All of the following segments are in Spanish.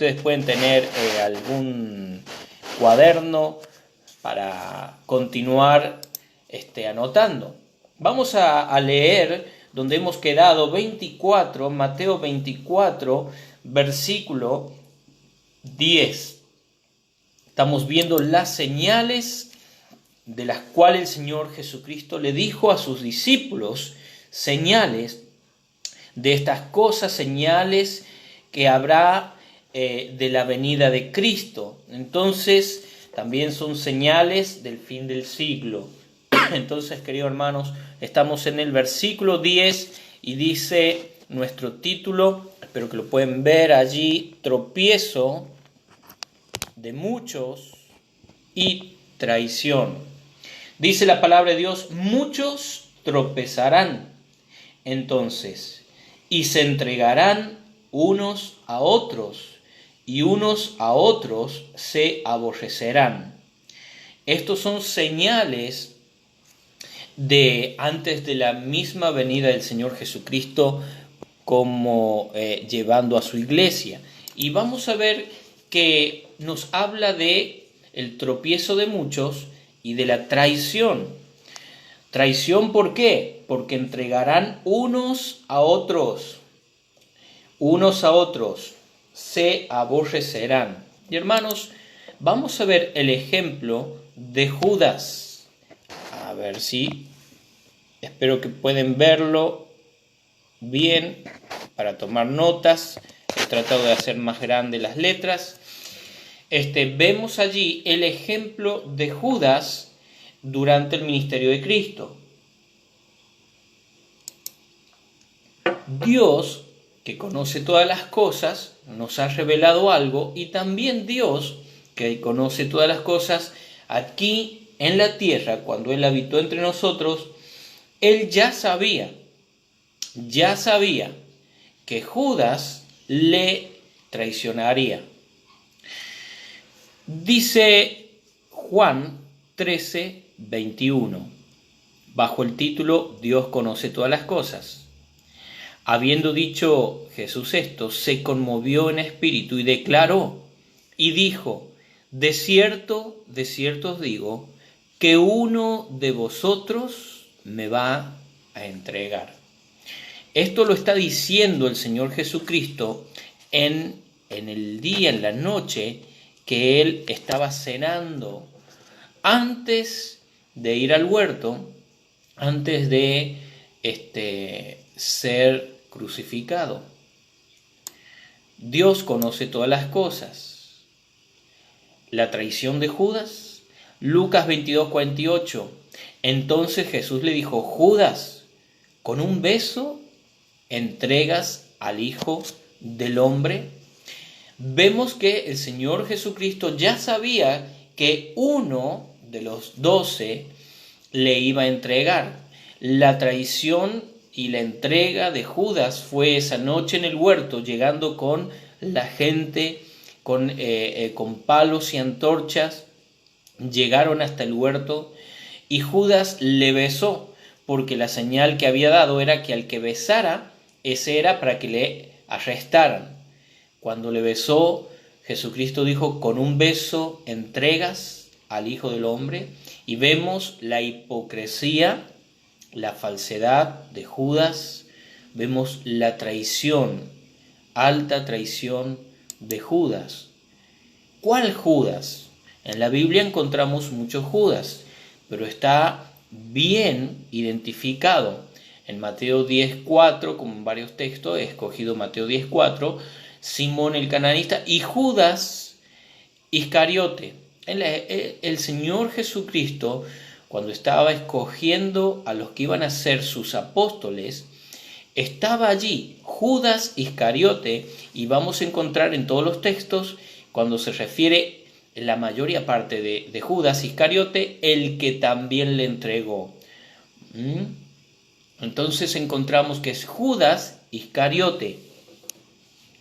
Ustedes pueden tener algún cuaderno para continuar anotando. Vamos a leer donde hemos quedado 24, Mateo 24, versículo 10. Estamos viendo las señales de las cuales el Señor Jesucristo le dijo a sus discípulos, señales de estas cosas, señales que habrá de la venida de Cristo. Entonces, también son señales del fin del siglo. Entonces, queridos hermanos, estamos en el versículo 10 y dice nuestro título, espero que lo pueden ver allí, tropiezo de muchos y traición. Dice la palabra de Dios, muchos tropezarán entonces y se entregarán unos a otros y unos a otros se aborrecerán. Estos son señales de antes de la misma venida del Señor Jesucristo como llevando a su iglesia. Y vamos a ver que nos habla de el tropiezo de muchos y de la traición. Traición, ¿por qué? Porque entregarán unos a otros, se aborrecerán. Y hermanos, vamos a ver el ejemplo de Judas. A ver si, espero que pueden verlo bien para tomar notas. He tratado de hacer más grandes las letras. Vemos allí el ejemplo de Judas durante el ministerio de Cristo. Dios, que conoce todas las cosas, nos ha revelado algo, y también Dios, que conoce todas las cosas, aquí en la tierra, cuando Él habitó entre nosotros, Él ya sabía que Judas le traicionaría. Dice Juan 13, 21, bajo el título Dios conoce todas las cosas. Habiendo dicho Jesús esto, se conmovió en espíritu y declaró y dijo, de cierto os digo, que uno de vosotros me va a entregar. Esto lo está diciendo el Señor Jesucristo en el día, en la noche, que Él estaba cenando antes de ir al huerto, antes de ser crucificado. Dios conoce todas las cosas. La traición de Judas, Lucas 22, 48. Entonces Jesús le dijo, Judas, ¿con un beso entregas al Hijo del Hombre? Vemos que el Señor Jesucristo ya sabía que uno de los 12 le iba a entregar. La traición y la entrega de Judas fue esa noche en el huerto, llegando con la gente, con palos y antorchas, llegaron hasta el huerto y Judas le besó, porque la señal que había dado era que al que besara, ese era para que le arrestaran. Cuando le besó, Jesucristo dijo, con un beso entregas al Hijo del Hombre, y vemos la hipocresía, la falsedad de Judas, vemos la traición, alta traición de Judas. ¿Cuál Judas? En la Biblia encontramos muchos Judas, pero está bien identificado. En Mateo 10:4, como en varios textos, he escogido Mateo 10:4, Simón el cananista y Judas Iscariote. El Señor Jesucristo, cuando estaba escogiendo a los que iban a ser sus apóstoles, estaba allí Judas Iscariote, y vamos a encontrar en todos los textos, cuando se refiere en la mayoría parte de Judas Iscariote, el que también le entregó. Entonces encontramos que es Judas Iscariote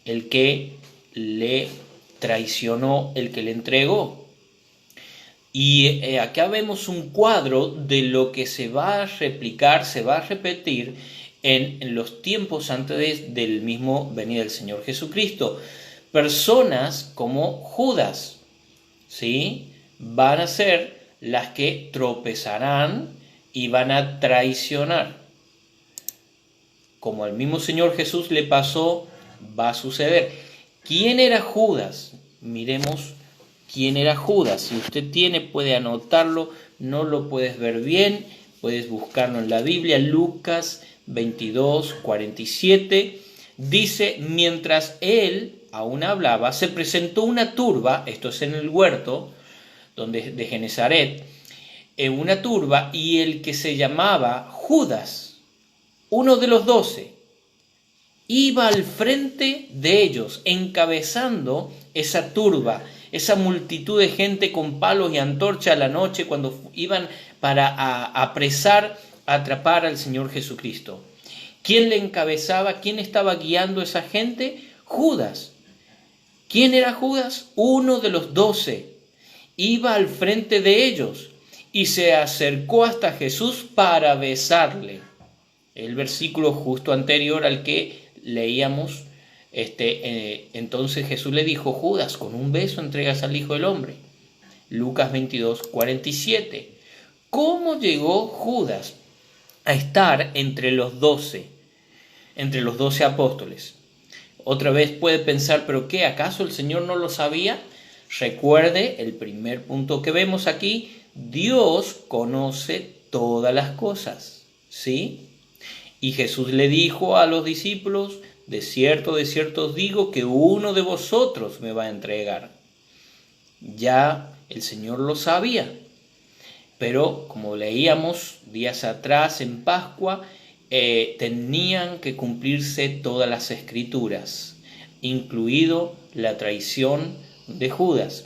el que le traicionó, el que le entregó. Y acá vemos un cuadro de lo que se va a replicar, se va a repetir en los tiempos antes del mismo venir del Señor Jesucristo. Personas como Judas, ¿sí? Van a ser las que tropezarán y van a traicionar. Como al mismo Señor Jesús le pasó, va a suceder. ¿Quién era Judas? Miremos quién era Judas. Si usted tiene, puede anotarlo, no lo puedes ver bien, puedes buscarlo en la Biblia. Lucas 22, 47, dice: mientras él aún hablaba, se presentó una turba, esto es en el huerto de Genezaret, en una turba, y el que se llamaba Judas, uno de los 12, iba al frente de ellos, encabezando esa turba, esa multitud de gente con palos y antorcha a la noche cuando iban para apresar, atrapar al Señor Jesucristo. ¿Quién le encabezaba? ¿Quién estaba guiando a esa gente? Judas. ¿Quién era Judas? Uno de los 12. Iba al frente de ellos y se acercó hasta Jesús para besarle. El versículo justo anterior al que leíamos, entonces Jesús le dijo: Judas, con un beso entregas al Hijo del Hombre. Lucas 22, 47. ¿Cómo llegó Judas a estar entre los 12 apóstoles? Otra vez puede pensar, ¿pero qué? ¿Acaso el Señor no lo sabía? Recuerde el primer punto que vemos aquí: Dios conoce todas las cosas, ¿sí? Y Jesús le dijo a los discípulos: de cierto os digo que uno de vosotros me va a entregar. Ya el Señor lo sabía, pero como leíamos días atrás en Pascua, tenían que cumplirse todas las escrituras, incluido la traición de Judas.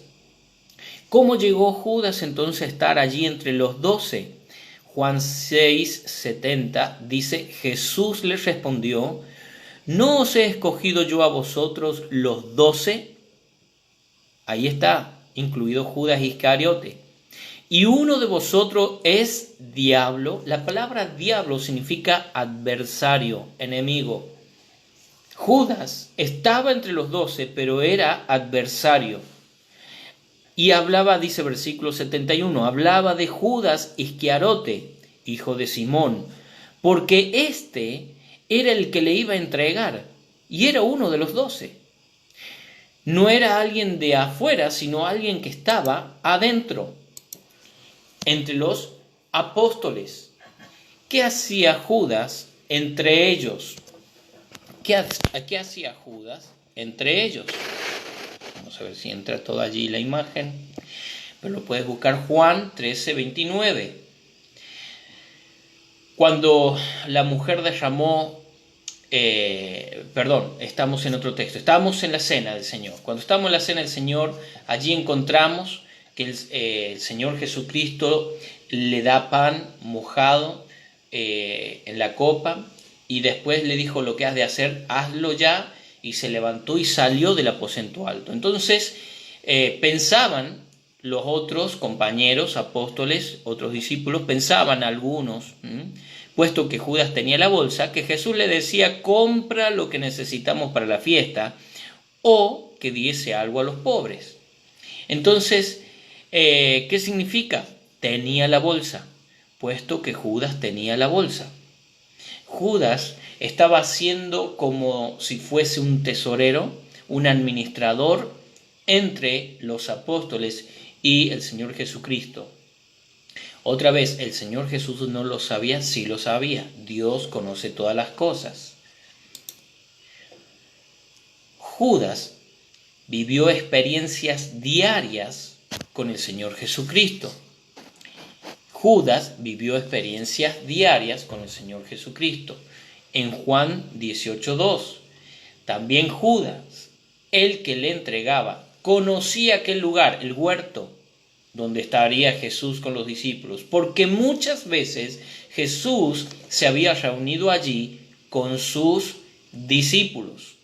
¿Cómo llegó Judas entonces a estar allí entre los 12? Juan 6, 70 dice: Jesús les respondió: ¿no os he escogido yo a vosotros los 12? Ahí está, incluido Judas Iscariote. Y uno de vosotros es diablo. La palabra diablo significa adversario, enemigo. Judas estaba entre los 12, pero era adversario. Y hablaba, dice versículo 71, hablaba de Judas Iscariote, hijo de Simón, porque este era el que le iba a entregar y era uno de los 12. No era alguien de afuera, sino alguien que estaba adentro, entre los apóstoles. ¿Qué hacía Judas entre ellos? ¿Qué hacía Judas entre ellos? Vamos a ver si entra todo allí la imagen, pero lo puedes buscar. Juan 13, 29. Cuando la mujer derramó, estamos en otro texto, estamos en la cena del Señor. Cuando estamos en la cena del Señor, allí encontramos que el Señor Jesucristo le da pan mojado en la copa, y después le dijo: lo que has de hacer, hazlo ya. Y se levantó y salió del aposento alto. Entonces pensaban los otros compañeros, apóstoles, otros discípulos, pensaban algunos, puesto que Judas tenía la bolsa, que Jesús le decía: compra lo que necesitamos para la fiesta, o que diese algo a los pobres. Entonces, ¿qué significa? Tenía la bolsa, puesto que Judas tenía la bolsa. Judas estaba haciendo como si fuese un tesorero, un administrador entre los apóstoles y el Señor Jesucristo. Otra vez, el Señor Jesús no lo sabía, sí lo sabía. Dios conoce todas las cosas. Judas vivió experiencias diarias con el Señor Jesucristo. Judas vivió experiencias diarias con el Señor Jesucristo. En Juan 18:2, también Judas, el que le entregaba, conocía aquel lugar, el huerto, donde estaría Jesús con los discípulos, porque muchas veces Jesús se había reunido allí con sus discípulos.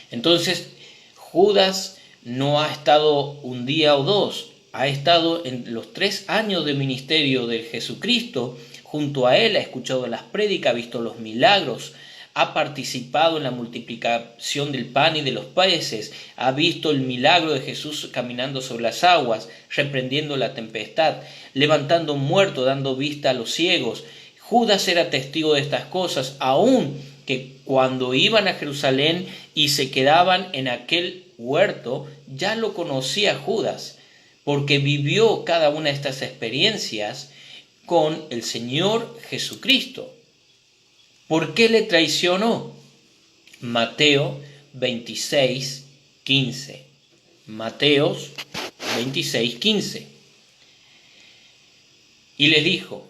Entonces, Judas no ha estado un día o dos, ha estado en los 3 años de ministerio de Jesucristo junto a él, ha escuchado las prédicas, ha visto los milagros, ha participado en la multiplicación del pan y de los peces, ha visto el milagro de Jesús caminando sobre las aguas, reprendiendo la tempestad, levantando un muerto, dando vista a los ciegos. Judas era testigo de estas cosas, aun que cuando iban a Jerusalén y se quedaban en aquel huerto, ya lo conocía Judas, porque vivió cada una de estas experiencias con el Señor Jesucristo. ¿Por qué le traicionó? Mateo 26, 15. Mateos 26, 15. Y le dijo: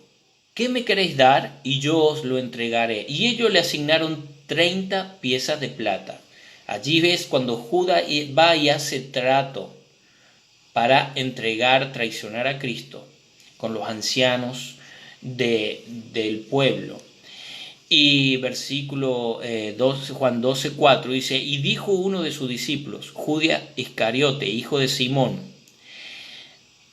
¿qué me queréis dar? Y yo os lo entregaré. Y ellos le asignaron 30 piezas de plata. Allí ves cuando Judas va y hace trato para traicionar a Cristo con los ancianos del pueblo. Y versículo 12, Juan 12, 4 dice: y dijo uno de sus discípulos, Judas Iscariote, hijo de Simón,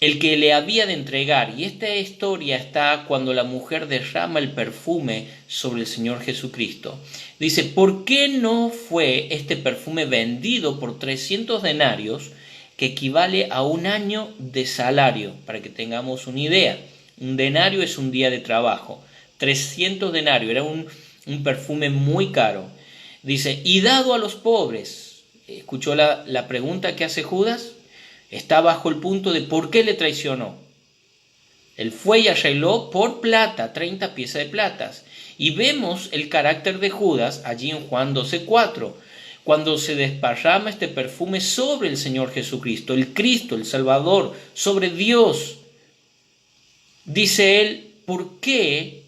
el que le había de entregar. Y esta historia está cuando la mujer derrama el perfume sobre el Señor Jesucristo. Dice: ¿por qué no fue este perfume vendido por 300 denarios, que equivale a un año de salario? Para que tengamos una idea, un denario es un día de trabajo. 300 denarios, era un perfume muy caro. Dice: y dado a los pobres. ¿Escuchó la pregunta que hace Judas? Está bajo el punto de por qué le traicionó. Él fue y arregló por plata, 30 piezas de platas. Y vemos el carácter de Judas allí en Juan 12:4, cuando se desparrama este perfume sobre el Señor Jesucristo, el Cristo, el Salvador, sobre Dios. Dice él: ¿por qué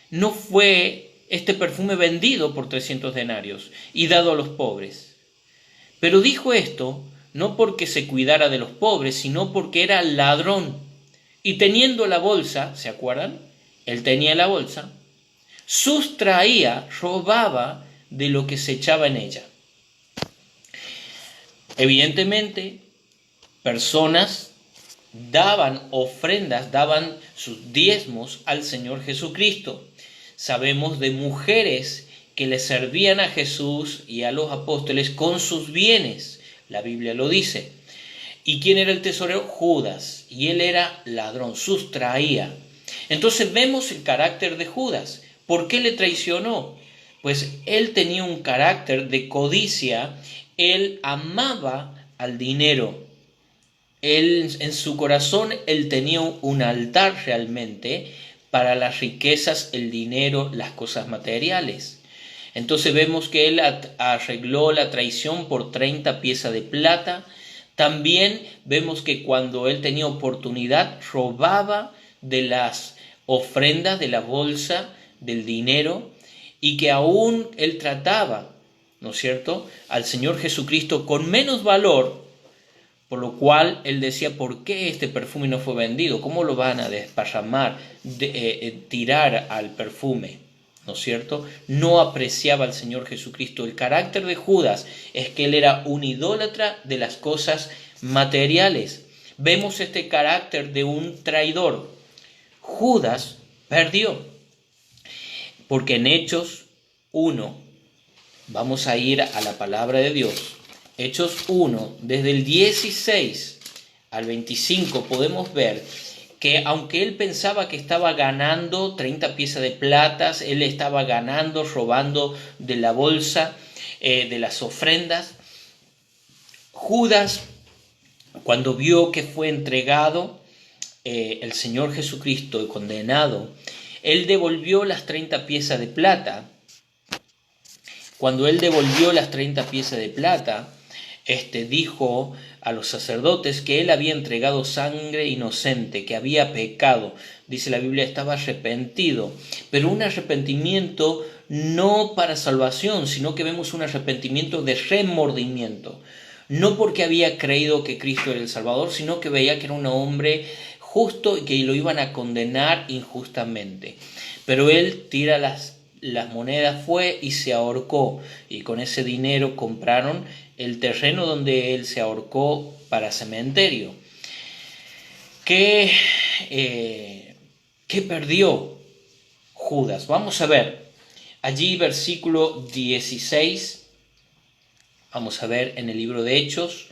no fue este perfume vendido por 300 denarios y dado a los pobres? Pero dijo esto no porque se cuidara de los pobres, sino porque era ladrón. Y teniendo la bolsa, ¿se acuerdan? Él tenía la bolsa, sustraía, robaba de lo que se echaba en ella. Evidentemente, personas daban ofrendas, daban sus diezmos al Señor Jesucristo. Sabemos de mujeres que le servían a Jesús y a los apóstoles con sus bienes. La Biblia lo dice. ¿Y quién era el tesorero? Judas. Y él era ladrón, sustraía. Entonces vemos el carácter de Judas. ¿Por qué le traicionó? Pues él tenía un carácter de codicia. Él amaba al dinero. Él, en su corazón, él tenía un altar realmente para las riquezas, el dinero, las cosas materiales. Entonces vemos que él arregló la traición por 30 piezas de plata. También vemos que cuando él tenía oportunidad robaba de las ofrendas, de la bolsa, del dinero, y que aún él trataba, ¿no es cierto?, al Señor Jesucristo con menos valor, por lo cual él decía: ¿por qué este perfume no fue vendido? ¿Cómo lo van a desparramar, tirar al perfume? ¿No es cierto? No apreciaba al Señor Jesucristo. El carácter de Judas es que él era un idólatra de las cosas materiales. Vemos este carácter de un traidor. Judas perdió, porque en Hechos 1, vamos a ir a la palabra de Dios. Hechos 1, desde el 16 al 25, podemos ver que aunque él pensaba que estaba ganando 30 piezas de plata, él estaba ganando, robando de la bolsa, de las ofrendas. Judas, cuando vio que fue entregado el Señor Jesucristo y condenado, él devolvió las 30 piezas de plata. Cuando él devolvió las 30 piezas de plata, dijo a los sacerdotes que él había entregado sangre inocente, que había pecado. Dice la Biblia, estaba arrepentido, pero un arrepentimiento no para salvación, sino que vemos un arrepentimiento de remordimiento. No porque había creído que Cristo era el Salvador, sino que veía que era un hombre justo y que lo iban a condenar injustamente. Pero él tira las monedas, fue y se ahorcó, y con ese dinero compraron el terreno donde él se ahorcó para cementerio. ¿Qué perdió Judas? Vamos a ver. Allí versículo 16, vamos a ver en el libro de Hechos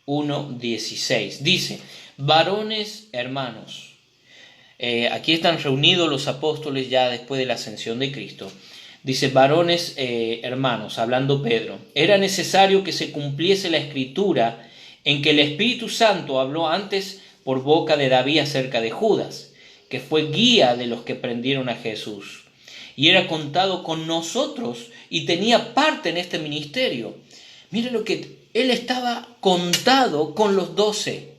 1:16. Dice, varones hermanos, aquí están reunidos los apóstoles ya después de la ascensión de Cristo. Dice, varones hermanos, hablando Pedro, era necesario que se cumpliese la escritura en que el Espíritu Santo habló antes por boca de David acerca de Judas, que fue guía de los que prendieron a Jesús, y era contado con nosotros y tenía parte en este ministerio. Mire lo que él estaba contado con los 12.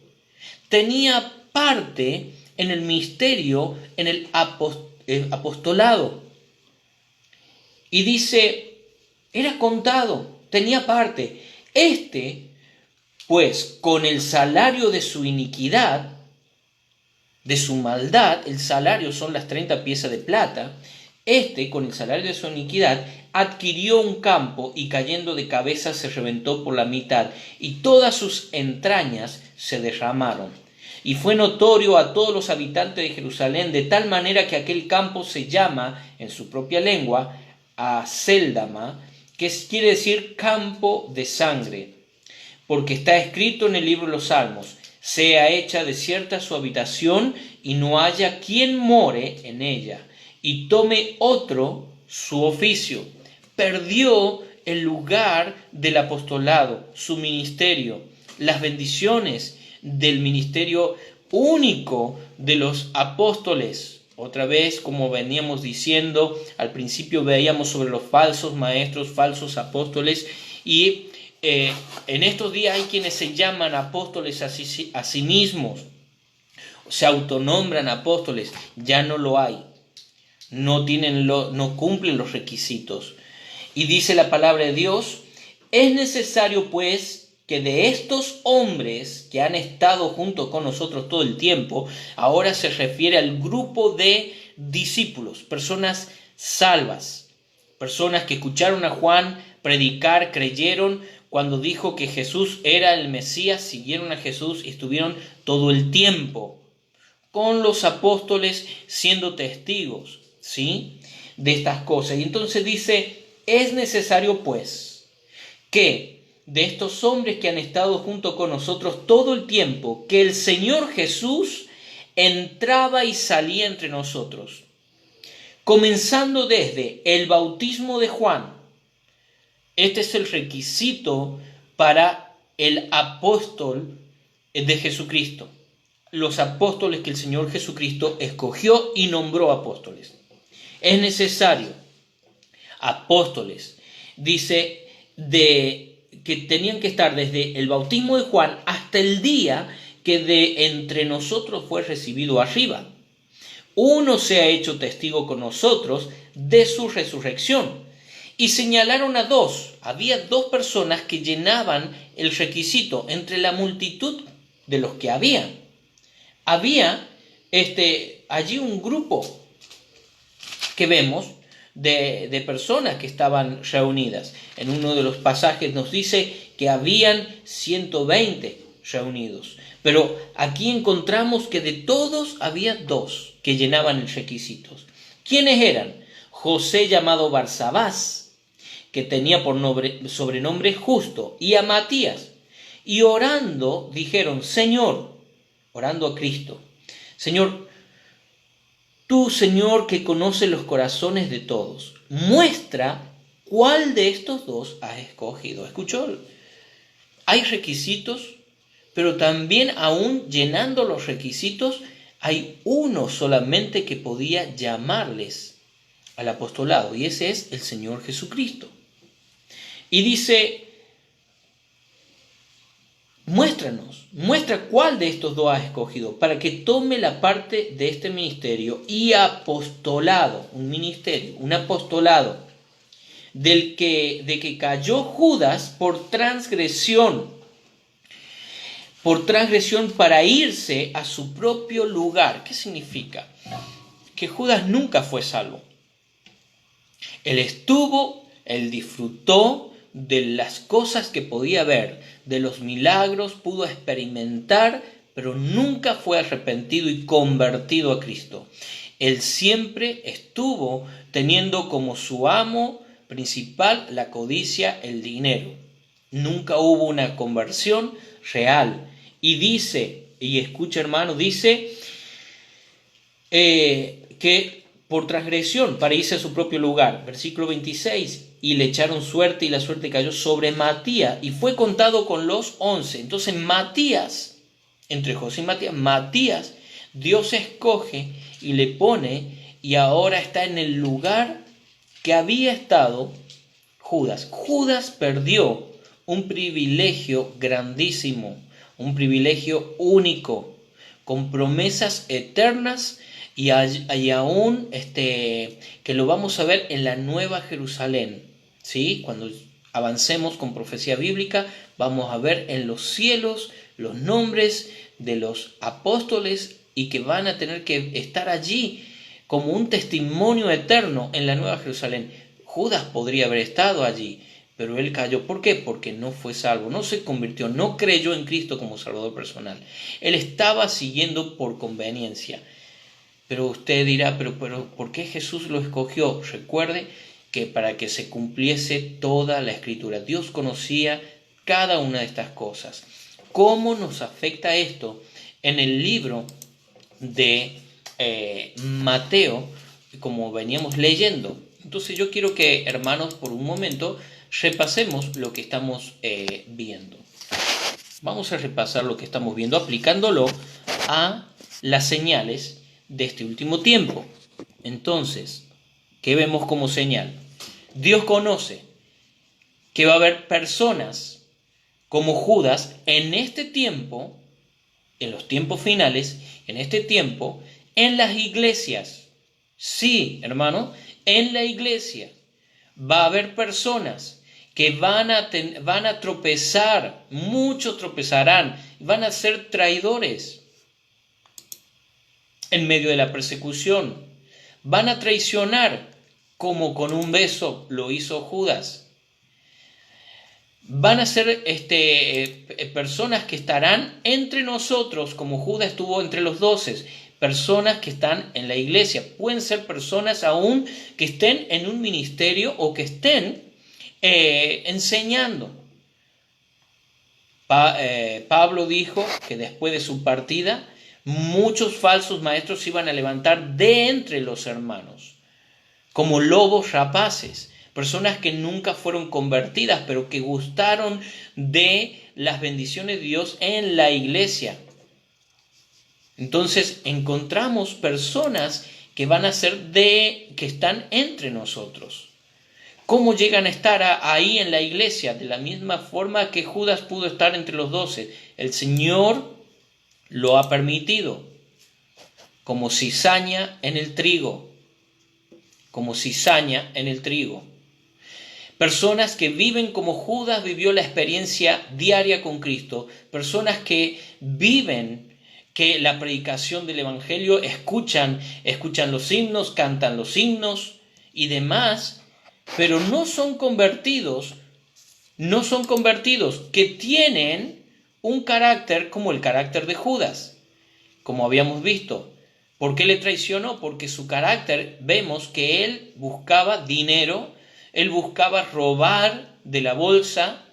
Tenía parte en el ministerio, en el apostolado. Y dice, era contado, tenía parte. Pues, con el salario de su iniquidad, de su maldad, el salario son las 30 piezas de plata, con el salario de su iniquidad, adquirió un campo y cayendo de cabeza se reventó por la mitad y todas sus entrañas se derramaron. Y fue notorio a todos los habitantes de Jerusalén, de tal manera que aquel campo se llama, en su propia lengua, Acéldama, que quiere decir campo de sangre, porque está escrito en el libro de los Salmos, sea hecha desierta su habitación y no haya quien more en ella, y tome otro su oficio. Perdió el lugar del apostolado, su ministerio, las bendiciones del ministerio único de los apóstoles. Otra vez, como veníamos diciendo, al principio veíamos sobre los falsos maestros, falsos apóstoles, y en estos días hay quienes se llaman apóstoles a sí mismos, se autonombran apóstoles, ya no lo hay. No cumplen los requisitos. Y dice la palabra de Dios, es necesario pues que de estos hombres que han estado junto con nosotros todo el tiempo, ahora se refiere al grupo de discípulos, personas salvas, personas que escucharon a Juan predicar, creyeron cuando dijo que Jesús era el Mesías, siguieron a Jesús y estuvieron todo el tiempo con los apóstoles siendo testigos, ¿sí?, de estas cosas. Y entonces dice, es necesario pues que de estos hombres que han estado junto con nosotros todo el tiempo, que el Señor Jesús entraba y salía entre nosotros, comenzando desde el bautismo de Juan. Este es el requisito para el apóstol de Jesucristo. Los apóstoles que el Señor Jesucristo escogió y nombró apóstoles. Es necesario apóstoles, dice, que tenían que estar desde el bautismo de Juan hasta el día que de entre nosotros fue recibido arriba. Uno se ha hecho testigo con nosotros de su resurrección. Y señalaron a dos. Había dos personas que llenaban el requisito entre la multitud de los que había. Había allí un grupo que vemos de personas que estaban reunidas. En uno de los pasajes nos dice que habían 120 reunidos. Pero aquí encontramos que de todos había dos que llenaban el requisito. ¿Quiénes eran? José, llamado Barsabás, que tenía por sobrenombre Justo, y a Matías. Y orando dijeron, Señor, orando a Cristo, Señor, tú, Señor, que conoces los corazones de todos, muestra cuál de estos dos has escogido. ¿Escuchó? Hay requisitos, pero también aún llenando los requisitos, hay uno solamente que podía llamarles al apostolado, y ese es el Señor Jesucristo. Y dice, muestra cuál de estos dos has escogido, para que tome la parte de este ministerio y apostolado, un ministerio, un apostolado, de que cayó Judas por transgresión para irse a su propio lugar. ¿Qué significa? Que Judas nunca fue salvo. Él disfrutó de las cosas que podía ver, de los milagros, pudo experimentar, pero nunca fue arrepentido y convertido a Cristo. Él siempre estuvo teniendo como su amo principal la codicia, el dinero. Nunca hubo una conversión real. Y dice, y escucha hermano, dice que por transgresión, para irse a su propio lugar, versículo 26, y le echaron suerte y la suerte cayó sobre Matías y fue contado con los 11. Entonces Matías, entre José y Matías, Dios escoge y le pone y ahora está en el lugar que había estado Judas. Judas perdió un privilegio grandísimo, un privilegio único, con promesas eternas y aún que lo vamos a ver en la Nueva Jerusalén, ¿sí? Cuando avancemos con profecía bíblica, vamos a ver en los cielos los nombres de los apóstoles y que van a tener que estar allí como un testimonio eterno en la Nueva Jerusalén. Judas podría haber estado allí, pero él cayó. ¿Por qué? Porque no fue salvo, no se convirtió, no creyó en Cristo como Salvador personal. Él estaba siguiendo por conveniencia. Pero usted dirá, pero ¿por qué Jesús lo escogió? Recuerde que para que se cumpliese toda la Escritura. Dios conocía cada una de estas cosas. ¿Cómo nos afecta esto en el libro de Mateo, como veníamos leyendo? Entonces yo quiero que, hermanos, por un momento repasemos lo que estamos viendo. Vamos a repasar lo que estamos viendo aplicándolo a las señales de este último tiempo. Entonces, ¿qué vemos como señal? Dios conoce que va a haber personas como Judas en este tiempo, en los tiempos finales, en este tiempo, en las iglesias. Sí, hermano, en la iglesia va a haber personas que van a tropezar, muchos tropezarán, van a ser traidores en medio de la persecución. Van a traicionar como con un beso lo hizo Judas. Van a ser personas que estarán entre nosotros como Judas estuvo entre los 12. Personas que están en la iglesia. Pueden ser personas aún que estén en un ministerio o que estén enseñando. Pablo dijo que después de su partida muchos falsos maestros se iban a levantar de entre los hermanos, como lobos rapaces, personas que nunca fueron convertidas, pero que gustaron de las bendiciones de Dios en la iglesia. Entonces encontramos personas que van a ser que están entre nosotros. ¿Cómo llegan a estar ahí en la iglesia? De la misma forma que Judas pudo estar entre los 12. El Señor lo ha permitido, como cizaña en el trigo, como cizaña en el trigo. Personas que viven como Judas vivió la experiencia diaria con Cristo, personas que viven que la predicación del Evangelio, escuchan los himnos, cantan los himnos y demás, pero no son convertidos, que tienen un carácter como el carácter de Judas, como habíamos visto. ¿Por qué le traicionó? Porque su carácter, vemos que él buscaba dinero, él buscaba robar de la bolsa,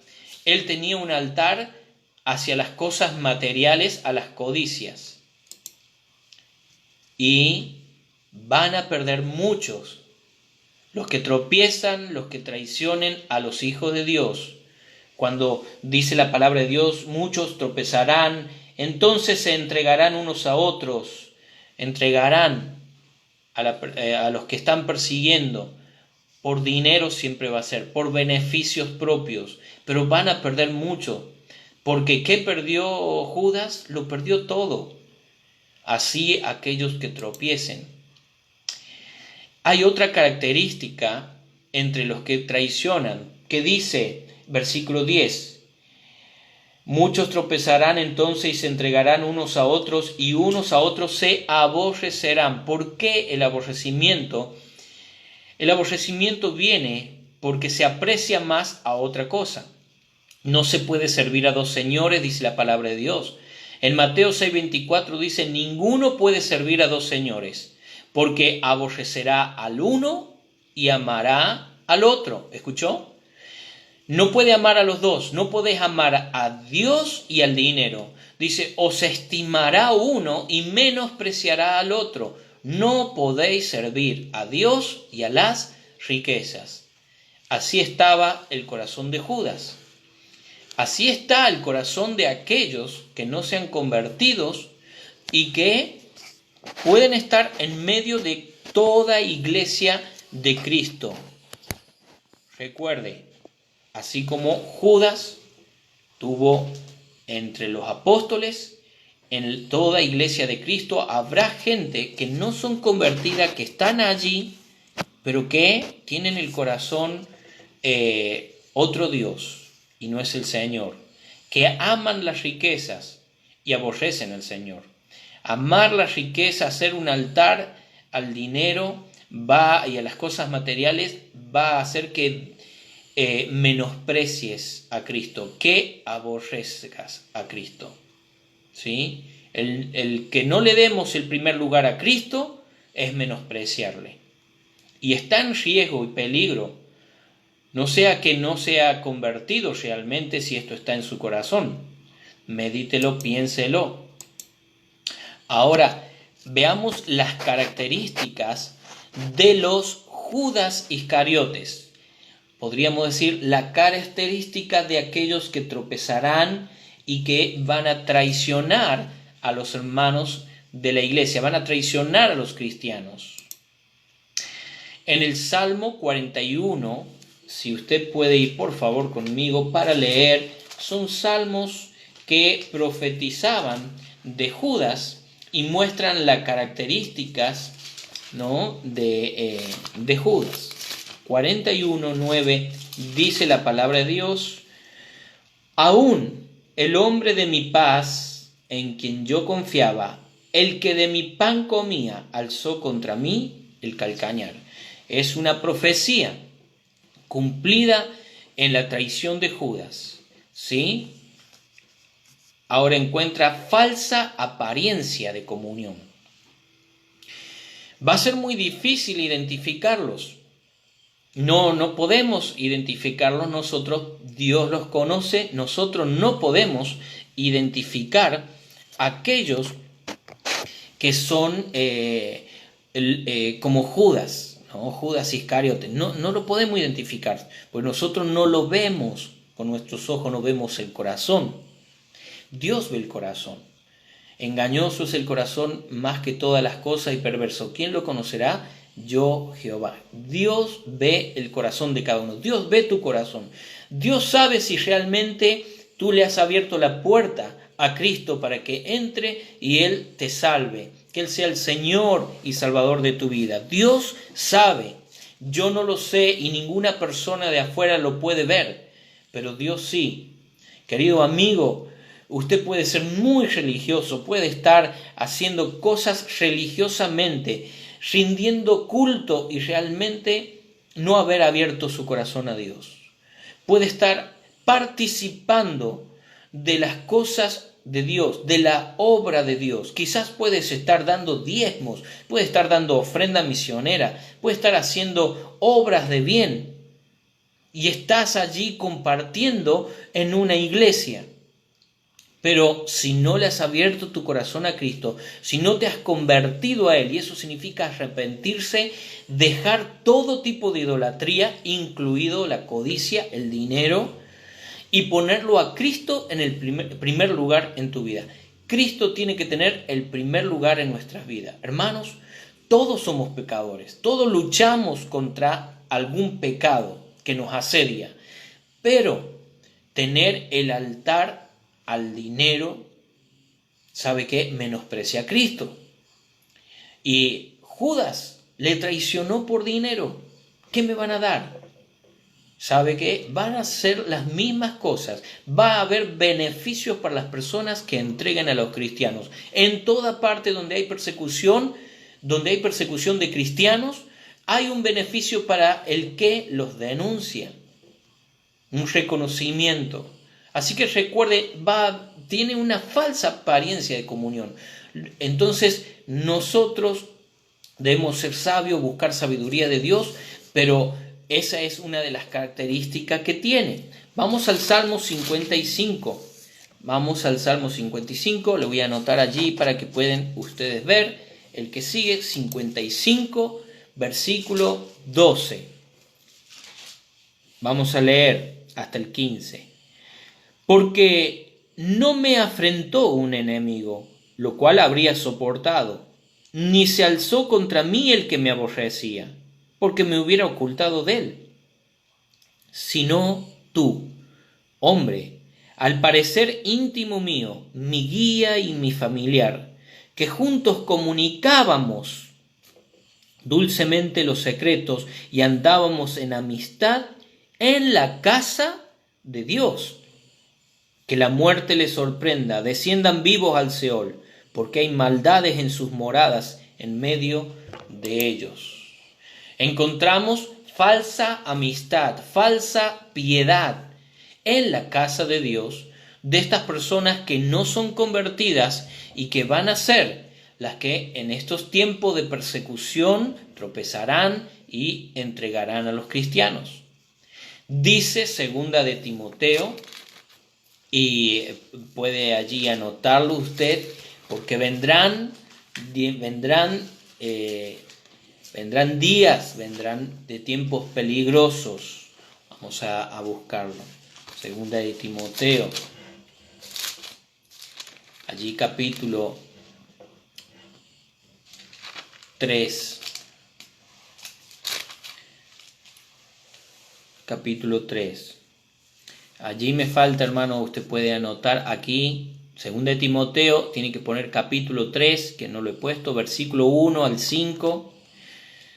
él tenía un altar hacia las cosas materiales, a las codicias. Y van a perder muchos, los que tropiezan, los que traicionen a los hijos de Dios. Cuando dice la palabra de Dios, muchos tropezarán, entonces se entregarán unos a otros, entregarán a los que están persiguiendo. Por dinero siempre va a ser, por beneficios propios, pero van a perder mucho, porque ¿qué perdió Judas? Lo perdió todo. Así aquellos que tropiecen. Hay otra característica entre los que traicionan, que dice, versículo 10, muchos tropezarán entonces y se entregarán unos a otros y unos a otros se aborrecerán. ¿Por qué el aborrecimiento? El aborrecimiento viene porque se aprecia más a otra cosa. No se puede servir a dos señores, dice la palabra de Dios. En Mateo 6:24 dice, ninguno puede servir a dos señores, porque aborrecerá al uno y amará al otro. ¿Escuchó? No puede amar a los dos, no podés amar a Dios y al dinero. Dice, os estimará uno y menospreciará al otro. No podéis servir a Dios y a las riquezas. Así estaba el corazón de Judas. Así está el corazón de aquellos que no sean convertidos y que pueden estar en medio de toda iglesia de Cristo. Recuerde, así como Judas tuvo entre los apóstoles, en toda iglesia de Cristo habrá gente que no son convertidas, que están allí, pero que tienen el corazón otro Dios, y no es el Señor, que aman las riquezas y aborrecen al Señor. Amar la riqueza, hacer un altar al dinero y a las cosas materiales va a hacer que menosprecies a Cristo, que aborrezcas a Cristo. ¿Sí? El que no le demos el primer lugar a Cristo es menospreciarle. Y está en riesgo y peligro, no sea que no sea convertido realmente si esto está en su corazón. Medítelo, piénselo. Ahora, veamos las características de los Judas Iscariotes. Podríamos decir la característica de aquellos que tropezarán y que van a traicionar a los hermanos de la iglesia, van a traicionar a los cristianos. En el Salmo 41, si usted puede ir por favor conmigo para leer, son salmos que profetizaban de Judas y muestran las características, ¿no?, de Judas. 41:9 dice la palabra de Dios: aún el hombre de mi paz, en quien yo confiaba, el que de mi pan comía, alzó contra mí el calcañar. Es una profecía cumplida en la traición de Judas, ¿sí? Ahora encuentra falsa apariencia de comunión. Va a ser muy difícil identificarlos. No podemos identificarlos nosotros, Dios los conoce, nosotros no podemos identificar aquellos que son como Judas, ¿no? Judas Iscariote, no lo podemos identificar, pues nosotros no lo vemos con nuestros ojos, no vemos el corazón. Dios ve el corazón. Engañoso es el corazón más que todas las cosas y perverso. ¿Quién lo conocerá? Yo, Jehová. Dios ve el corazón de cada uno. Dios ve tu corazón. Dios sabe si realmente tú le has abierto la puerta a Cristo para que entre y Él te salve. Que Él sea el Señor y Salvador de tu vida. Dios sabe. Yo no lo sé y ninguna persona de afuera lo puede ver. Pero Dios sí. Querido amigo, usted puede ser muy religioso, puede estar haciendo cosas religiosamente, rindiendo culto y realmente no haber abierto su corazón a Dios. Puede estar participando de las cosas de Dios, de la obra de Dios. Quizás puedes estar dando diezmos, puedes estar dando ofrenda misionera, puedes estar haciendo obras de bien y estás allí compartiendo en una iglesia. Pero si no le has abierto tu corazón a Cristo, si no te has convertido a Él, y eso significa arrepentirse, dejar todo tipo de idolatría, incluido la codicia, el dinero, y ponerlo a Cristo en el primer lugar en tu vida. Cristo tiene que tener el primer lugar en nuestras vidas. Hermanos, todos somos pecadores, todos luchamos contra algún pecado que nos asedia, pero tener el altar al dinero, ¿sabe qué? Menosprecia a Cristo. Y Judas le traicionó por dinero. ¿Qué me van a dar? ¿Sabe qué? Van a ser las mismas cosas. Va a haber beneficios para las personas que entreguen a los cristianos. En toda parte donde hay persecución de cristianos, hay un beneficio para el que los denuncia. Un reconocimiento. Así que recuerde, tiene una falsa apariencia de comunión. Entonces nosotros Debemos ser sabios, buscar sabiduría de Dios, pero esa es una de las características que tiene. Vamos al Salmo 55. Vamos al Salmo 55, lo voy a anotar allí para que puedan ustedes ver. El que sigue, 55, versículo 12. Vamos a leer hasta el 15. Porque no me afrentó un enemigo, lo cual habría soportado, ni se alzó contra mí el que me aborrecía, porque me hubiera ocultado de él. Sino tú, hombre, al parecer íntimo mío, mi guía y mi familiar, que juntos comunicábamos dulcemente los secretos y andábamos en amistad en la casa de Dios. Que la muerte les sorprenda, desciendan vivos al Seol, porque hay maldades en sus moradas en medio de ellos. Encontramos falsa amistad, falsa piedad en la casa de Dios de estas personas que no son convertidas y que van a ser las que en estos tiempos de persecución tropezarán y entregarán a los cristianos. Dice segunda de Timoteo, y puede allí anotarlo usted, porque vendrán días, vendrán de tiempos peligrosos. Vamos a buscarlo. Segunda de Timoteo, allí capítulo 3. Capítulo 3. Allí me falta, hermano, usted puede anotar aquí, segunda de Timoteo, tiene que poner capítulo 3, que no lo he puesto, versículo 1 al 5.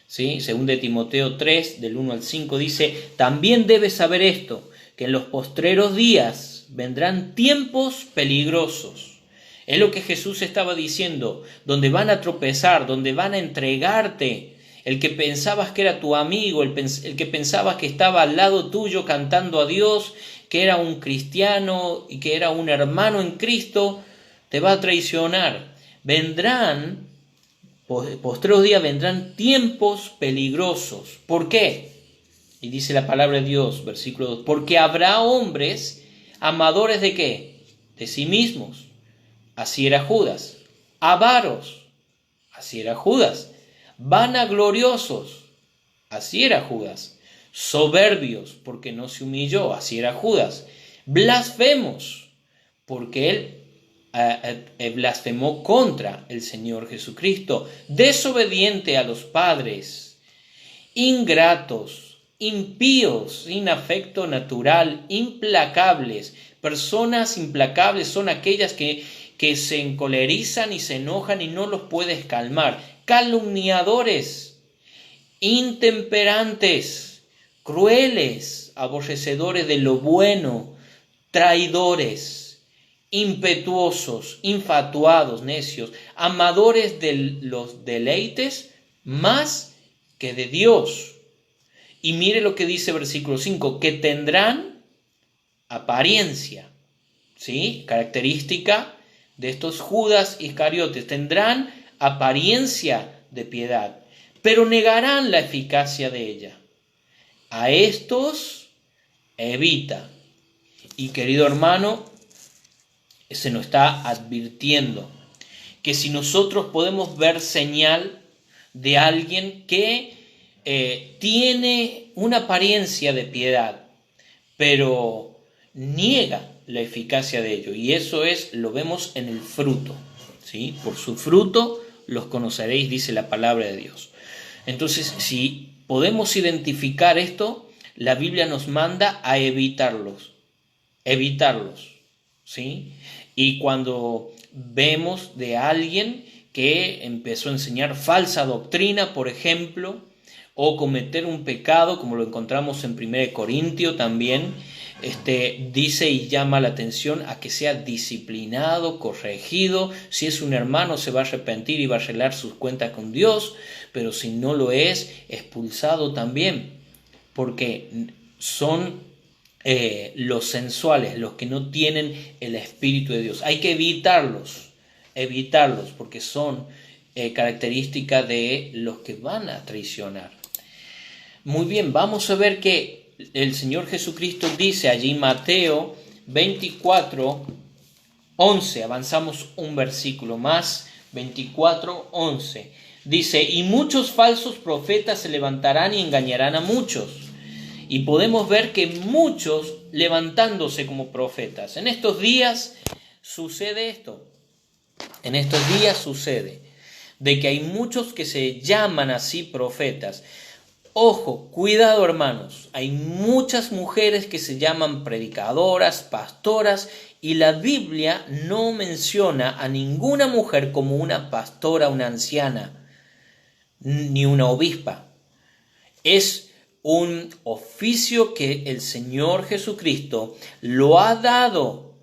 ¿Sí? Segunda de Timoteo 3, del 1 al 5, dice: también debes saber esto, que en los postreros días vendrán tiempos peligrosos. Es lo que Jesús estaba diciendo, donde van a tropezar, donde van a entregarte. El que pensabas que era tu amigo, el que pensabas que estaba al lado tuyo cantando a Dios, que era un cristiano y que era un hermano en Cristo, te va a traicionar. Postreros días vendrán tiempos peligrosos. ¿Por qué? Y dice la palabra de Dios, versículo 2, porque habrá hombres amadores de ¿qué? De sí mismos. Así era Judas. Avaros. Así era Judas. Vanagloriosos. Así era Judas. Soberbios, porque no se humilló. Así era Judas. Blasfemos, porque él blasfemó contra el Señor Jesucristo. Desobediente a los padres. Ingratos, impíos, sin afecto natural, implacables. Personas implacables son aquellas que se encolerizan y se enojan y no los puedes calmar. Calumniadores, intemperantes, crueles, aborrecedores de lo bueno, traidores, impetuosos, infatuados, necios, amadores de los deleites más que de Dios. Y mire lo que dice versículo 5, que tendrán apariencia, ¿sí? Característica de estos Judas Iscariotes, tendrán apariencia de piedad, pero negarán la eficacia de ella. A estos evita. Y querido hermano, se nos está advirtiendo que si nosotros podemos ver señal de alguien que tiene una apariencia de piedad, pero niega la eficacia de ello, y eso lo vemos en el fruto, ¿sí? Por su fruto los conoceréis, dice la palabra de Dios. Entonces, si podemos identificar esto, la Biblia nos manda a evitarlos, ¿sí? Y cuando vemos de alguien que empezó a enseñar falsa doctrina, por ejemplo, o cometer un pecado, como lo encontramos en 1 Corintios también, dice y llama la atención a que sea disciplinado, corregido. Si es un hermano, se va a arrepentir y va a arreglar sus cuentas con Dios, pero si no lo es, expulsado también, porque son los sensuales, los que no tienen el Espíritu de Dios. Hay que evitarlos, porque son característica de los que van a traicionar. Muy bien, vamos a ver que el Señor Jesucristo dice allí en Mateo 24, 11, avanzamos un versículo más, 24, 11. Dice, y muchos falsos profetas se levantarán y engañarán a muchos. Y podemos ver que muchos levantándose como profetas. En estos días sucede esto. En estos días sucede de que hay muchos que se llaman así profetas. Ojo, cuidado hermanos, hay muchas mujeres que se llaman predicadoras, pastoras, y la Biblia no menciona a ninguna mujer como una pastora, una anciana, ni una obispa. Es un oficio que el Señor Jesucristo lo ha dado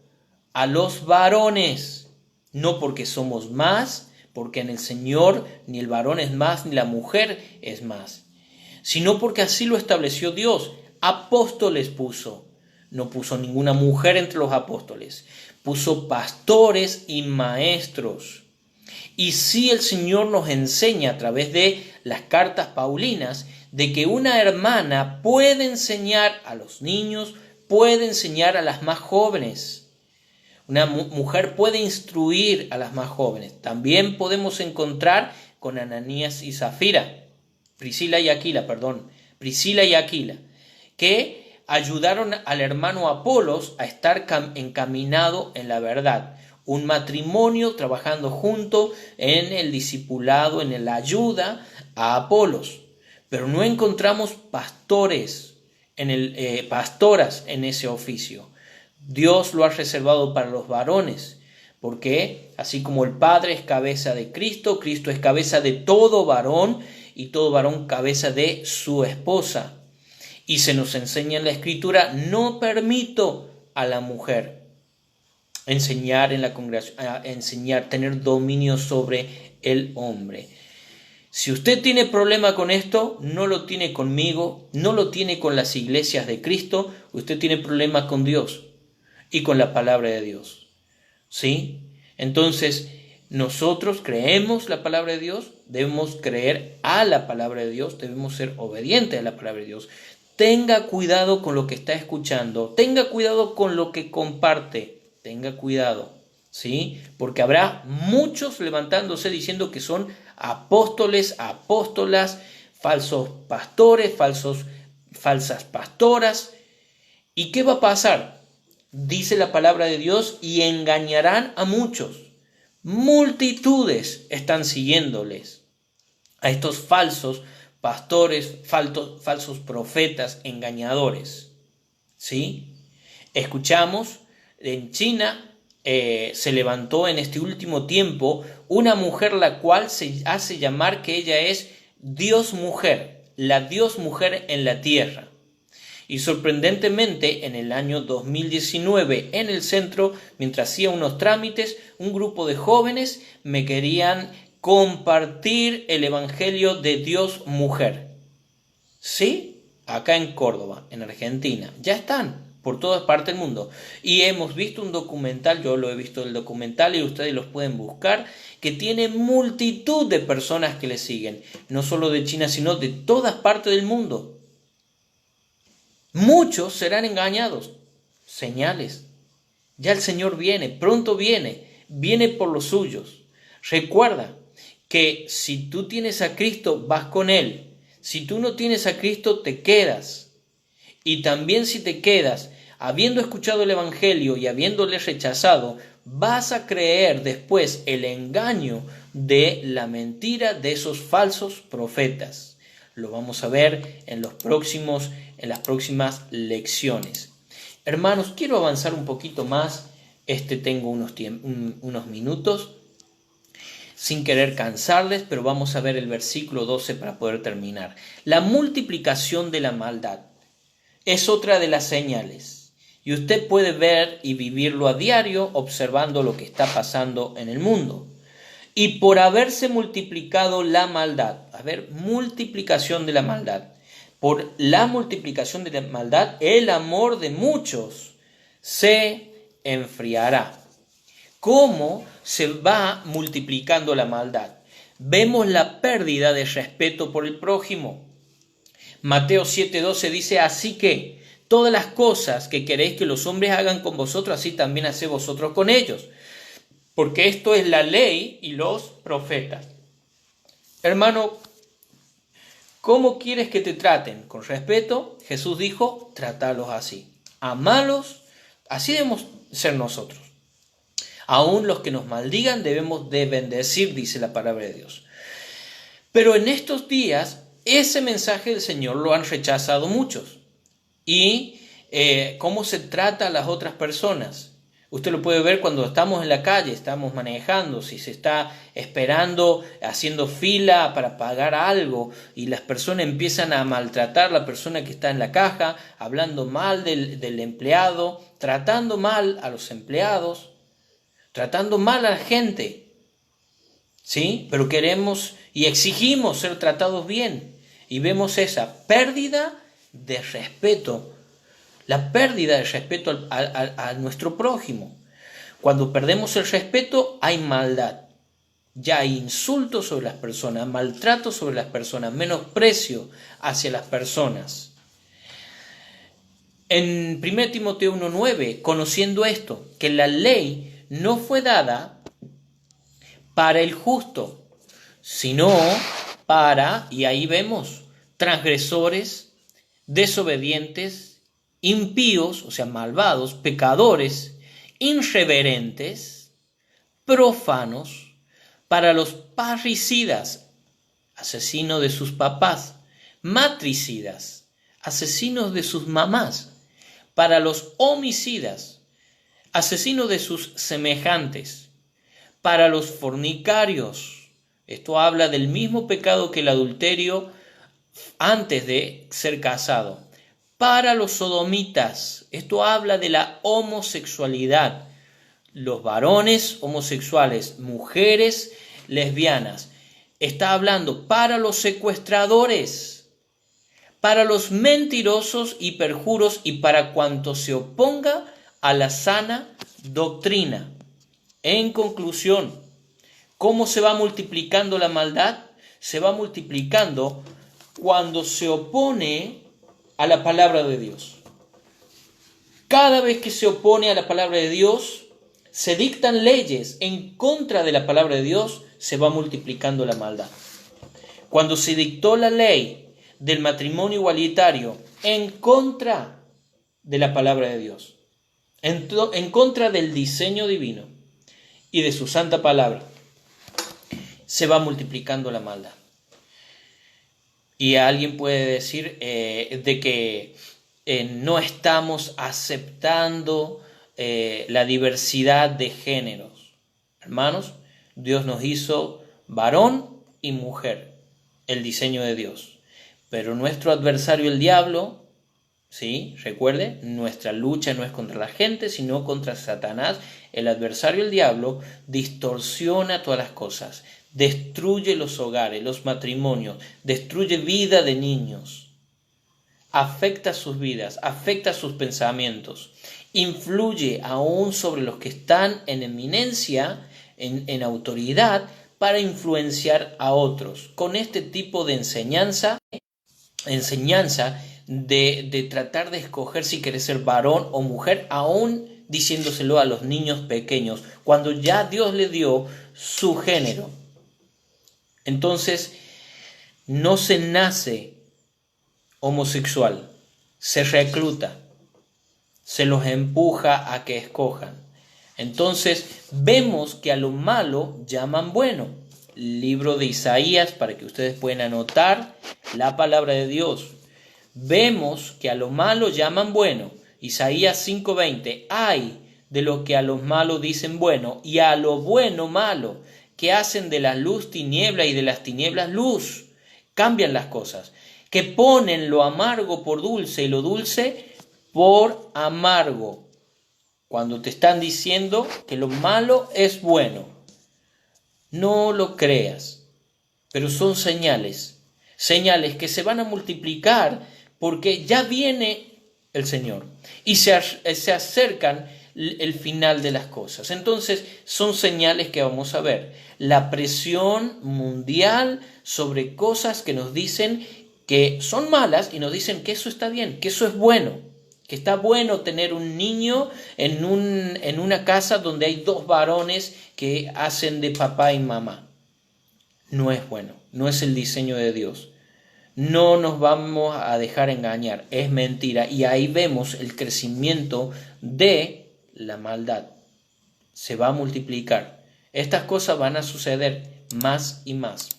a los varones, no porque somos más, porque en el Señor ni el varón es más, ni la mujer es más, sino porque así lo estableció Dios. Apóstoles puso, no puso ninguna mujer entre los apóstoles, puso pastores y maestros. Y sí, el Señor nos enseña a través de las cartas paulinas de que una hermana puede enseñar a los niños, puede enseñar a las más jóvenes. Una mujer puede instruir a las más jóvenes. También podemos encontrar con Ananías y Zafira, Priscila y Aquila, que ayudaron al hermano Apolos a estar encaminado en la verdad. Un matrimonio trabajando junto en el discipulado, en la ayuda a Apolos. Pero no encontramos pastoras en ese oficio. Dios lo ha reservado para los varones, porque así como el Padre es cabeza de Cristo, Cristo es cabeza de todo varón y todo varón cabeza de su esposa. Y se nos enseña en la Escritura, no permito a la mujer enseñar en la congregación, tener dominio sobre el hombre. Si usted tiene problema con esto, no lo tiene conmigo, no lo tiene con las iglesias de Cristo, usted tiene problema con Dios y con la palabra de Dios. ¿Sí? Entonces, nosotros creemos la palabra de Dios, debemos creer a la palabra de Dios, debemos ser obedientes a la palabra de Dios. Tenga cuidado con lo que está escuchando, tenga cuidado con lo que comparte, tenga cuidado, ¿sí? Porque habrá muchos levantándose diciendo que son apóstoles, apóstolas, falsos pastores, falsas pastoras. ¿Y qué va a pasar? Dice la palabra de Dios, y engañarán a muchos. Multitudes están siguiéndoles a estos falsos pastores, falsos profetas, engañadores. ¿Sí? Escuchamos, en China se levantó en este último tiempo una mujer la cual se hace llamar que ella es Dios mujer, la Dios mujer en la tierra. Y sorprendentemente, en el año 2019, en el centro, mientras hacía unos trámites, un grupo de jóvenes me querían compartir el evangelio de Dios mujer. ¿Sí? Acá en Córdoba, en Argentina. Ya están por todas partes del mundo. Y hemos visto un documental, yo lo he visto el documental y ustedes los pueden buscar, que tiene multitud de personas que le siguen. No solo de China, sino de todas partes del mundo. Muchos serán engañados. Señales. Ya el Señor viene, pronto viene por los suyos. Recuerda que si tú tienes a Cristo, vas con Él. Si tú no tienes a Cristo, te quedas. Y también si te quedas, habiendo escuchado el Evangelio y habiéndole rechazado, vas a creer después el engaño de la mentira de esos falsos profetas. Lo vamos a ver en las próximas lecciones. Hermanos, quiero avanzar un poquito más. Tengo unos minutos sin querer cansarles, pero vamos a ver el versículo 12 para poder terminar. La multiplicación de la maldad es otra de las señales. Y usted puede ver y vivirlo a diario observando lo que está pasando en el mundo. Y por haberse multiplicado la maldad, multiplicación de la maldad, por la multiplicación de la maldad, el amor de muchos se enfriará. ¿Cómo se va multiplicando la maldad? vemos la pérdida de respeto por el prójimo. Mateo 7:12 dice, así que todas las cosas que queréis que los hombres hagan con vosotros, así también haced vosotros con ellos. Porque esto es la ley y los profetas. Hermano, ¿cómo quieres que te traten? ¿Con respeto? Jesús dijo, tratalos así. Amalos, así debemos ser nosotros. Aún los que nos maldigan debemos de bendecir, dice la palabra de Dios. Pero en estos días, ese mensaje del Señor lo han rechazado muchos. Y cómo se trata a las otras personas. Usted lo puede ver cuando estamos en la calle, estamos manejando, si se está esperando, haciendo fila para pagar algo y las personas empiezan a maltratar a la persona que está en la caja, hablando mal del empleado, tratando mal a los empleados, tratando mal a la gente, ¿sí? Pero queremos y exigimos ser tratados bien y vemos esa pérdida de respeto. La pérdida de respeto a nuestro prójimo. Cuando perdemos el respeto hay maldad. Ya hay insultos sobre las personas, maltrato sobre las personas, menosprecio hacia las personas. En 1 Timoteo 1:9, conociendo esto, que la ley no fue dada para el justo, sino para, y ahí vemos, transgresores, desobedientes, impíos, o sea, malvados, pecadores, irreverentes, profanos, para los parricidas, asesinos de sus papás, matricidas, asesinos de sus mamás, para los homicidas, asesinos de sus semejantes, para los fornicarios. Esto habla del mismo pecado que el adulterio antes de ser casado. Para los sodomitas, esto habla de la homosexualidad, los varones homosexuales, mujeres lesbianas. Está hablando para los secuestradores, para los mentirosos y perjuros y para cuanto se oponga a la sana doctrina. En conclusión, ¿cómo se va multiplicando la maldad? Se va multiplicando cuando se opone a la palabra de Dios. Cada vez que se opone a la palabra de Dios, se dictan leyes en contra de la palabra de Dios, se va multiplicando la maldad. Cuando se dictó la ley del matrimonio igualitario en contra de la palabra de Dios, en contra del diseño divino y de su santa palabra, se va multiplicando la maldad. Y alguien puede decir de que no estamos aceptando la diversidad de géneros. Hermanos, Dios nos hizo varón y mujer, el diseño de Dios. Pero nuestro adversario, el diablo, ¿sí? Recuerde, nuestra lucha no es contra la gente, sino contra Satanás. El adversario, el diablo, distorsiona todas las cosas. Destruye los hogares, los matrimonios, destruye vida de niños, afecta sus vidas, afecta sus pensamientos, influye aún sobre los que están en eminencia, en autoridad, para influenciar a otros. Con este tipo de enseñanza de tratar de escoger si quieres ser varón o mujer, aún diciéndoselo a los niños pequeños, cuando ya Dios le dio su género. Entonces, no se nace homosexual, se recluta, se los empuja a que escojan. Entonces, vemos que a lo malo llaman bueno. Libro de Isaías, para que ustedes puedan anotar la palabra de Dios. Vemos que a lo malo llaman bueno. Isaías 5:20, ay de lo que a los malos dicen bueno y a lo bueno malo, que hacen de la luz tiniebla y de las tinieblas luz. Cambian las cosas. Que ponen lo amargo por dulce y lo dulce por amargo. Cuando te están diciendo que lo malo es bueno, no lo creas. Pero son señales que se van a multiplicar porque ya viene el Señor. Y se acercan el final de las cosas. Entonces, son señales que vamos a ver. La presión mundial sobre cosas que nos dicen que son malas y nos dicen que eso está bien, que eso es bueno, que está bueno tener un niño en una casa donde hay dos varones que hacen de papá y mamá. No es bueno, no es el diseño de Dios. No nos vamos a dejar engañar, es mentira. Y ahí vemos el crecimiento de la maldad. Se va a multiplicar. Estas cosas van a suceder más y más.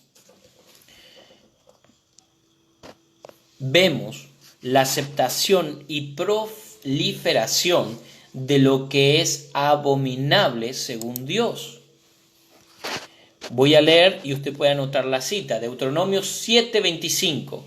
Vemos la aceptación y proliferación de lo que es abominable según Dios. Voy a leer y usted puede anotar la cita. Deuteronomio 7:25.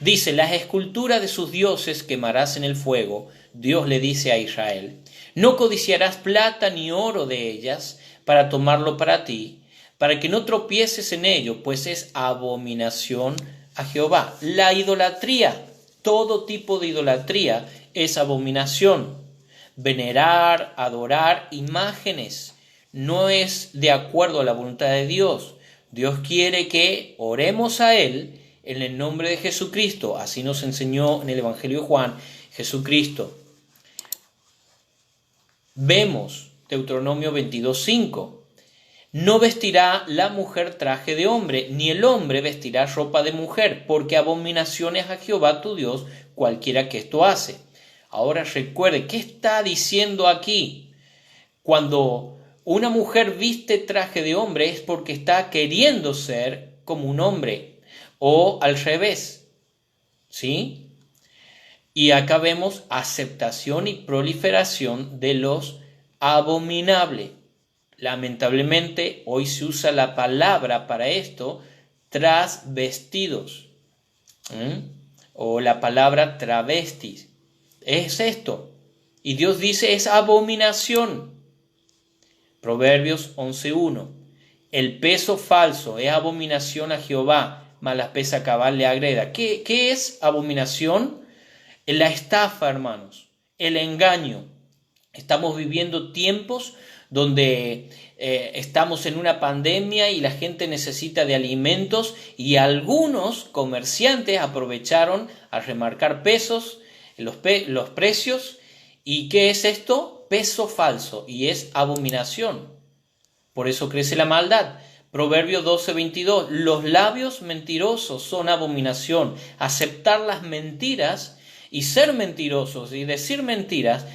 Dice: las esculturas de sus dioses quemarás en el fuego. Dios le dice a Israel: no codiciarás plata ni oro de ellas para tomarlo para ti, para que no tropieces en ello, pues es abominación a Jehová. La idolatría, todo tipo de idolatría es abominación. Venerar, adorar imágenes no es de acuerdo a la voluntad de Dios. Dios quiere que oremos a Él en el nombre de Jesucristo. Así nos enseñó en el Evangelio de Juan Jesucristo. Vemos Deuteronomio 22:5. No vestirá la mujer traje de hombre, ni el hombre vestirá ropa de mujer, porque abominación es a Jehová tu Dios cualquiera que esto hace. Ahora recuerde, ¿qué está diciendo aquí? Cuando una mujer viste traje de hombre es porque está queriendo ser como un hombre, o al revés, ¿sí? Y acá vemos aceptación y proliferación de los abominables. Lamentablemente, hoy se usa la palabra para esto, trasvestidos, o la palabra travestis. Es esto. Y Dios dice, es abominación. Proverbios 11:1. El peso falso es abominación a Jehová, mas la pesa cabal le agreda. ¿Qué es abominación? La estafa, hermanos, el engaño. Estamos viviendo tiempos donde estamos en una pandemia y la gente necesita de alimentos y algunos comerciantes aprovecharon a remarcar los precios. ¿Y qué es esto? Peso falso, y es abominación. Por eso crece la maldad. Proverbios 12:22. Los labios mentirosos son abominación. Aceptar las mentiras y ser mentirosos y decir mentiras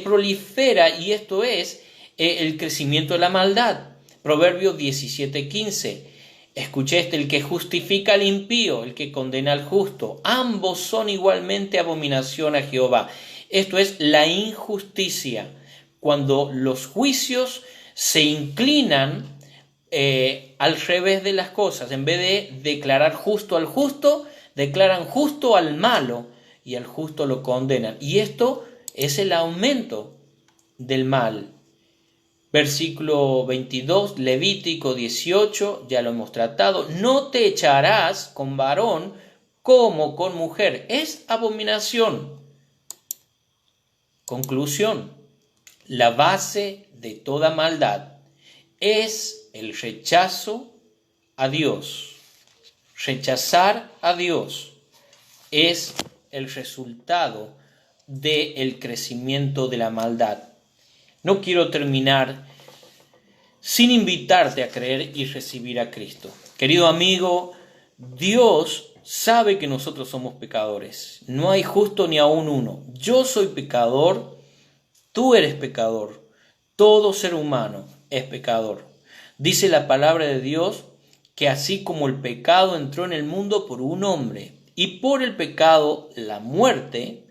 prolifera, y esto es el crecimiento de la maldad. Proverbios 17:15. Escuché el que justifica al impío, el que condena al justo. Ambos son igualmente abominación a Jehová. Esto es la injusticia. Cuando los juicios se inclinan al revés de las cosas. En vez de declarar justo al justo, declaran justo al malo y al justo lo condenan. Y esto es el aumento del mal. Versículo 22, Levítico 18, ya lo hemos tratado. No te echarás con varón como con mujer. Es abominación. Conclusión. La base de toda maldad es el rechazo a Dios. Rechazar a Dios es el resultado del crecimiento de la maldad. No quiero terminar sin invitarte a creer y recibir a Cristo. Querido amigo, Dios sabe que nosotros somos pecadores. No hay justo ni aún uno. Yo soy pecador, tú eres pecador. Todo ser humano es pecador. Dice la palabra de Dios que así como el pecado entró en el mundo por un hombre y por el pecado la muerte,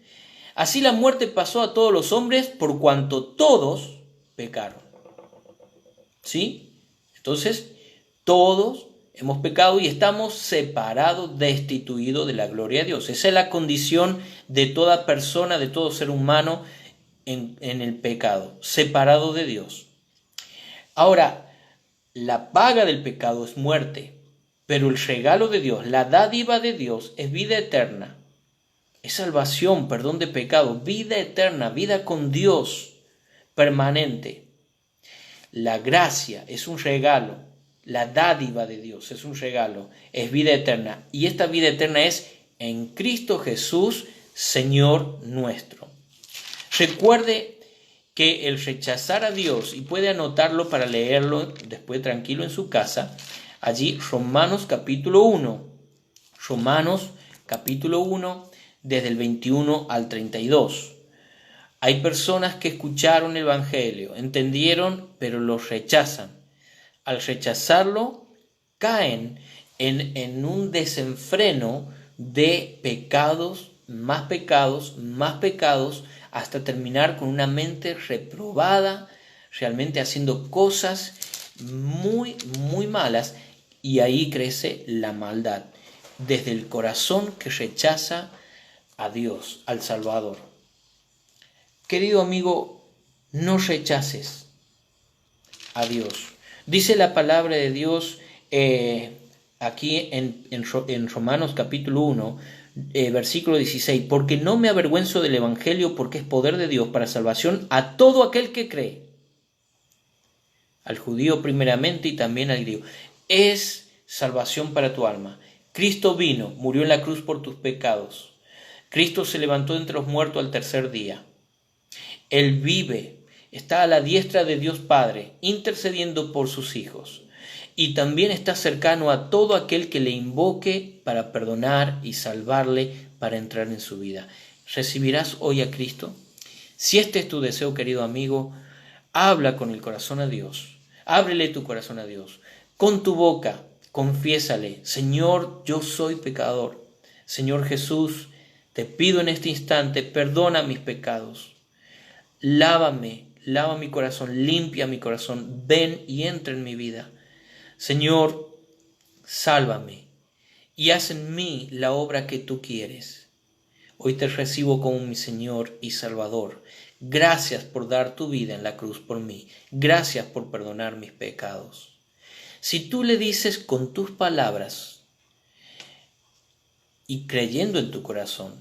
así la muerte pasó a todos los hombres por cuanto todos pecaron. ¿Sí? Entonces, todos hemos pecado y estamos separados, destituidos de la gloria de Dios. Esa es la condición de toda persona, de todo ser humano en el pecado, separado de Dios. Ahora, la paga del pecado es muerte, pero el regalo de Dios, la dádiva de Dios es vida eterna. Es salvación, perdón de pecado, vida eterna, vida con Dios, permanente. La gracia es un regalo, la dádiva de Dios es un regalo, es vida eterna. Y esta vida eterna es en Cristo Jesús, Señor nuestro. Recuerde que el rechazar a Dios, y puede anotarlo para leerlo después tranquilo en su casa, allí Romanos capítulo 1, desde el 21 al 32. Hay personas que escucharon el Evangelio, entendieron, pero lo rechazan. Al rechazarlo, caen en un desenfreno de pecados, hasta terminar con una mente reprobada, realmente haciendo cosas muy, muy malas, y ahí crece la maldad, desde el corazón que rechaza a Dios, al Salvador. Querido amigo, no rechaces a Dios. Dice la palabra de Dios aquí en Romanos capítulo 1, versículo 16, porque no me avergüenzo del Evangelio, porque es poder de Dios para salvación a todo aquel que cree, al judío primeramente y también al griego. Es salvación para tu alma. Cristo vino, murió en la cruz por tus pecados. Cristo se levantó entre los muertos al tercer día. Él vive, está a la diestra de Dios Padre, intercediendo por sus hijos. Y también está cercano a todo aquel que le invoque para perdonar y salvarle, para entrar en su vida. ¿Recibirás hoy a Cristo? Si este es tu deseo, querido amigo, habla con el corazón a Dios. Ábrele tu corazón a Dios. Con tu boca, confiésale: Señor, yo soy pecador. Señor Jesús, te pido en este instante, perdona mis pecados. Lávame, lava mi corazón, limpia mi corazón, ven y entra en mi vida. Señor, sálvame y haz en mí la obra que tú quieres. Hoy te recibo como mi Señor y Salvador. Gracias por dar tu vida en la cruz por mí. Gracias por perdonar mis pecados. Si tú le dices con tus palabras y creyendo en tu corazón,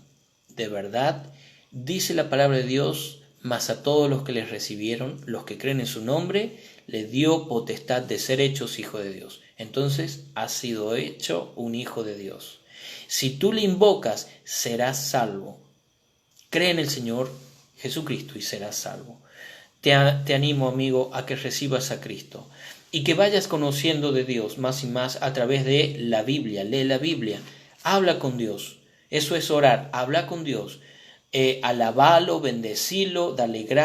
de verdad, dice la palabra de Dios: mas a todos los que les recibieron, los que creen en su nombre, les dio potestad de ser hechos hijos de Dios. Entonces has sido hecho un hijo de Dios. Si tú le invocas, serás salvo. Cree en el Señor Jesucristo y serás salvo. Te animo, amigo, a que recibas a Cristo y que vayas conociendo de Dios más y más a través de la Biblia. Lee la Biblia, habla con Dios. Eso es orar, habla con Dios. Alabalo, bendecilo, dale gracias.